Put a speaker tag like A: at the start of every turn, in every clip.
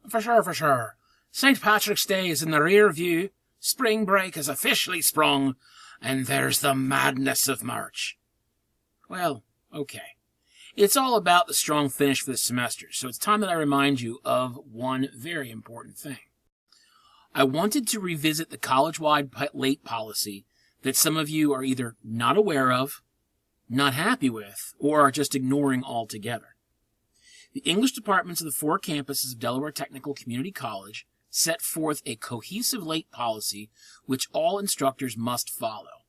A: For sure, for sure. St. Patrick's Day is in the rear view, spring break has officially sprung, and there's the madness of March. Well, okay. It's all about the strong finish for the semester, so it's time that I remind you of one very important thing. I wanted to revisit the college-wide late policy that some of you are either not aware of, not happy with, or are just ignoring altogether. The English departments of the 4 campuses of Delaware Technical Community College set forth a cohesive late policy which all instructors must follow.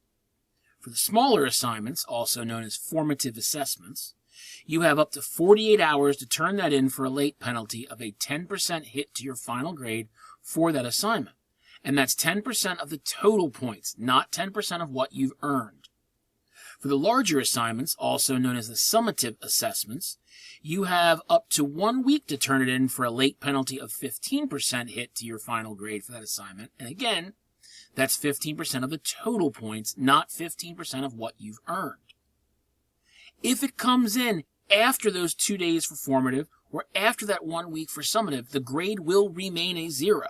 A: For the smaller assignments, also known as formative assessments, you have up to 48 hours to turn that in for a late penalty of a 10% hit to your final grade for that assignment. And that's 10% of the total points, not 10% of what you've earned. For the larger assignments, also known as the summative assessments, you have up to 1 week to turn it in for a late penalty of 15% hit to your final grade for that assignment. And again, that's 15% of the total points, not 15% of what you've earned. If it comes in after those 2 days for formative or after that 1 week for summative, the grade will remain a 0.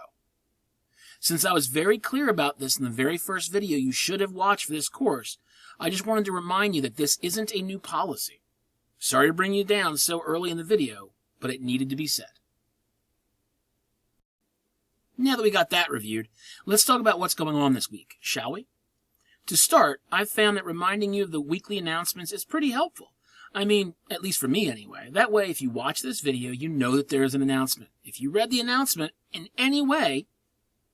A: Since I was very clear about this in the very first video you should have watched for this course, I just wanted to remind you that this isn't a new policy. Sorry to bring you down so early in the video, but it needed to be said. Now that we got that reviewed, let's talk about what's going on this week, shall we? To start, I've found that reminding you of the weekly announcements is pretty helpful. I mean, at least for me anyway. That way, if you watch this video, you know that there is an announcement. If you read the announcement in any way,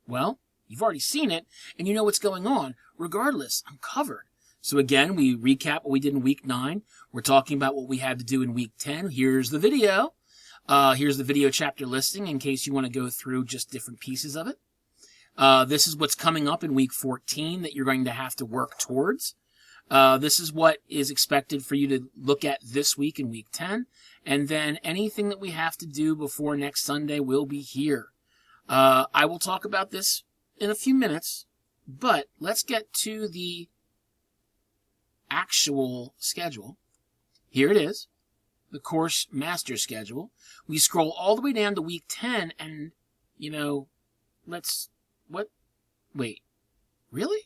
A: well, you've already seen it, and you know what's going on. Regardless, I'm covered. So again, we recap what we did in week 9. We're talking about what we had to do in week 10. Here's the video. Here's the video chapter listing in case you want to go through just different pieces of it. This is what's coming up in week 14 that you're going to have to work towards. This is what is expected for you to look at this week in week 10. And then anything that we have to do before next Sunday will be here. I will talk about this in a few minutes, but let's get to the actual schedule. Here it is, the course master schedule. We scroll all the way down to week 10 and, wait, really?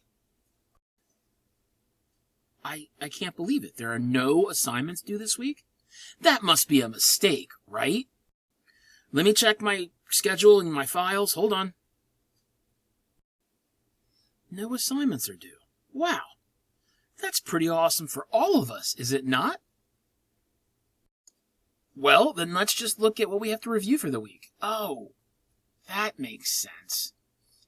A: I can't believe it. There are no assignments due this week? That must be a mistake, right? Let me check my schedule and my files. Hold on. No assignments are due. Wow. That's pretty awesome for all of us, is it not? Well, then let's just look at what we have to review for the week. Oh, that makes sense.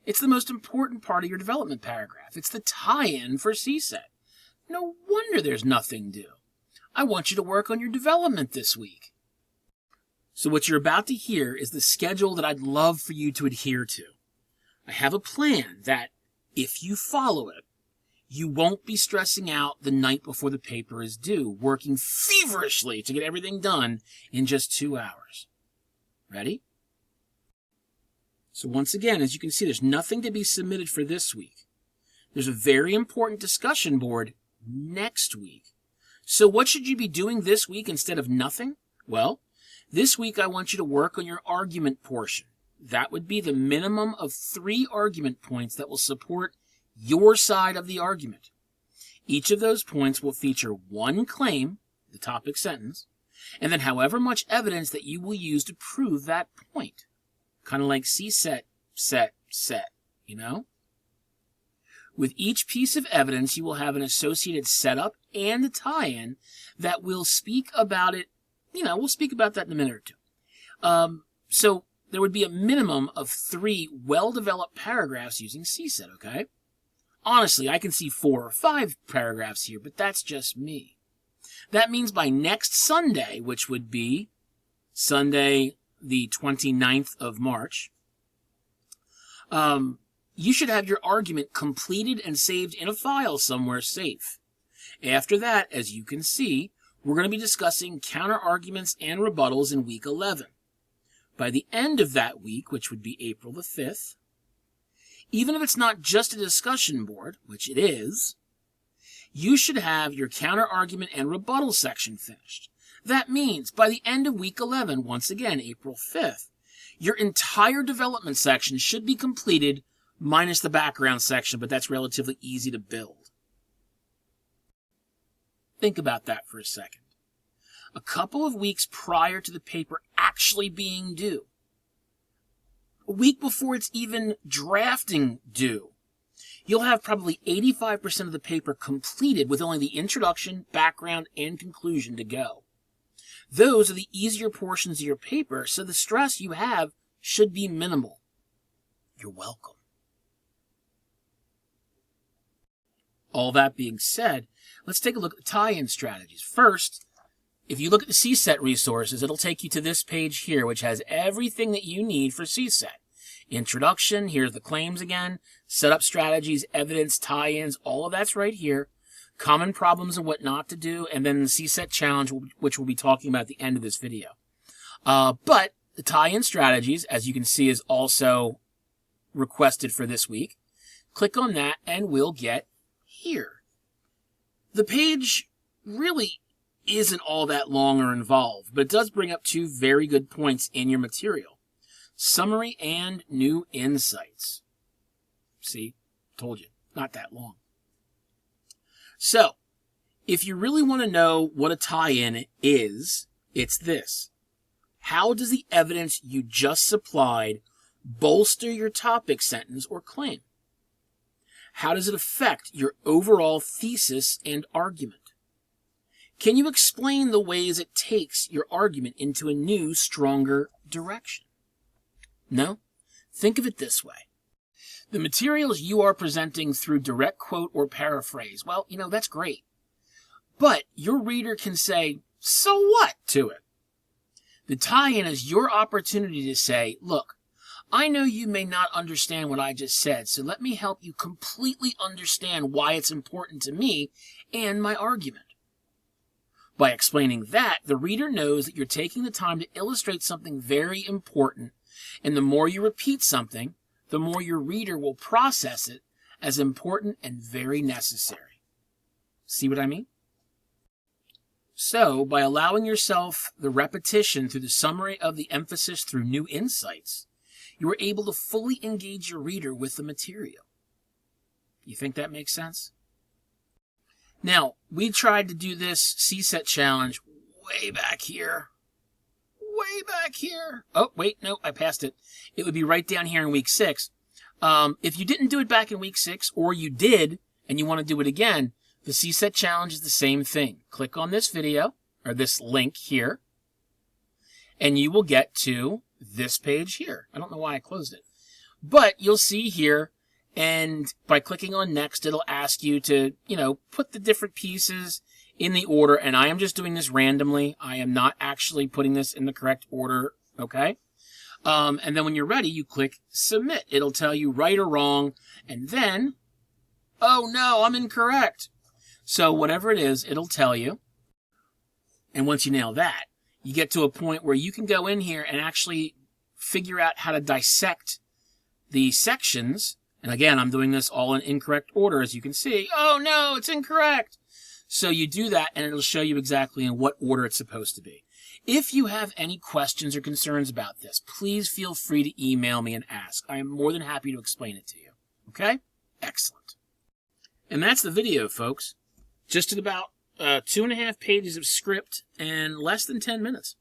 A: It's the most important part of your development paragraph. It's the tie-in for CSET. No wonder there's nothing due. I want you to work on your development this week. So what you're about to hear is the schedule that I'd love for you to adhere to. I have a plan that, if you follow it, you won't be stressing out the night before the paper is due, working feverishly to get everything done in just 2 hours. Ready? So once again, as you can see, there's nothing to be submitted for this week. There's a very important discussion board next week. So what should you be doing this week instead of nothing? Well, this week I want you to work on your argument portion. That would be the minimum of 3 argument points that will support your side of the argument. Each of those points will feature 1 claim, the topic sentence, and then however much evidence that you will use to prove that point. Kind of like CSET, set, With each piece of evidence, you will have an associated setup and a tie-in that will speak about it. We'll speak about that in a minute or two. So there would be a minimum of 3 well-developed paragraphs using CSET, okay? Honestly, I can see 4 or 5 paragraphs here, but that's just me. That means by next Sunday, which would be Sunday the 29th of March, you should have your argument completed and saved in a file somewhere safe. After that, as you can see, we're going to be discussing counter-arguments and rebuttals in week 11. By the end of that week, which would be April the 5th, even if it's not just a discussion board, which it is, you should have your counter-argument and rebuttal section finished. That means by the end of week 11, once again, April 5th, Your entire development section should be completed minus the background section, but that's relatively easy to build. Think about that for a second. A couple of weeks prior to the paper actually being due, a week before it's even drafting due, you'll have probably 85% of the paper completed with only the introduction, background, and conclusion to go. Those are the easier portions of your paper, so the stress you have should be minimal. You're welcome. All that being said, let's take a look at the tie-in strategies. First, if you look at the CSET resources, it'll take you to this page here, which has everything that you need for CSET. Introduction, here's the claims again, setup strategies, evidence, tie-ins, all of that's right here. Common problems and what not to do, and then the CSET challenge, which we'll be talking about at the end of this video. But the tie-in strategies, as you can see, is also requested for this week. Click on that and we'll get here. The page really isn't all that long or involved, but it does bring up two very good points in your material. Summary and new insights. See, told you, not that long. So, if you really want to know what a tie-in is, it's this. How does the evidence you just supplied bolster your topic sentence or claim? How does it affect your overall thesis and argument? Can you explain the ways it takes your argument into a new, stronger direction? No? Think of it this way. The materials you are presenting through direct quote or paraphrase, well, that's great. But your reader can say, so what to it? The tie-in is your opportunity to say, look, I know you may not understand what I just said, so let me help you completely understand why it's important to me and my argument. By explaining that, the reader knows that you're taking the time to illustrate something very important, and the more you repeat something, the more your reader will process it as important and very necessary. See what I mean? So, by allowing yourself the repetition through the summary of the emphasis through new insights, you are able to fully engage your reader with the material. You think that makes sense? Now, we tried to do this CSET challenge way back here. Way back here. Oh, wait, no, I passed it. It would be right down here in week 6. If you didn't do it back in week 6, or you did, and you want to do it again, the CSET challenge is the same thing. Click on this video, or this link here, and you will get to this page here. I don't know why I closed it. But you'll see here, and by clicking on next, it'll ask you to, put the different pieces in the order, and I am just doing this randomly. I am not actually putting this in the correct order, okay? And then when you're ready, you click submit. It'll tell you right or wrong, and then, oh no, I'm incorrect. So whatever it is, it'll tell you. And once you nail that, you get to a point where you can go in here and actually figure out how to dissect the sections. And again, I'm doing this all in incorrect order, as you can see. Oh no, it's incorrect. So you do that, and it'll show you exactly in what order it's supposed to be. If you have any questions or concerns about this, please feel free to email me and ask. I am more than happy to explain it to you. Okay? Excellent. And that's the video, folks. Just at about 2.5 pages of script and less than 10 minutes.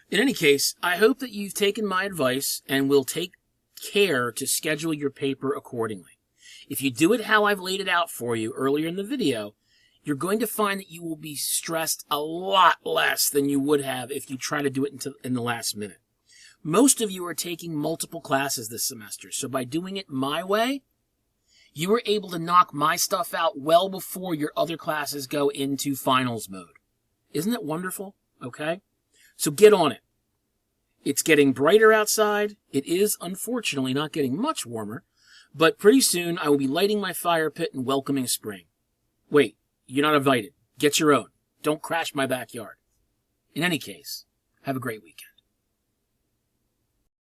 A: In any case, I hope that you've taken my advice and will take care to schedule your paper accordingly. If you do it how I've laid it out for you earlier in the video, you're going to find that you will be stressed a lot less than you would have if you try to do it in the last minute. Most of you are taking multiple classes this semester, so by doing it my way, you are able to knock my stuff out well before your other classes go into finals mode. Isn't it wonderful? Okay? So get on it. It's getting brighter outside. It is, unfortunately, not getting much warmer, but pretty soon I will be lighting my fire pit and welcoming spring. Wait. You're not invited. Get your own. Don't crash my backyard. In any case, have a great weekend.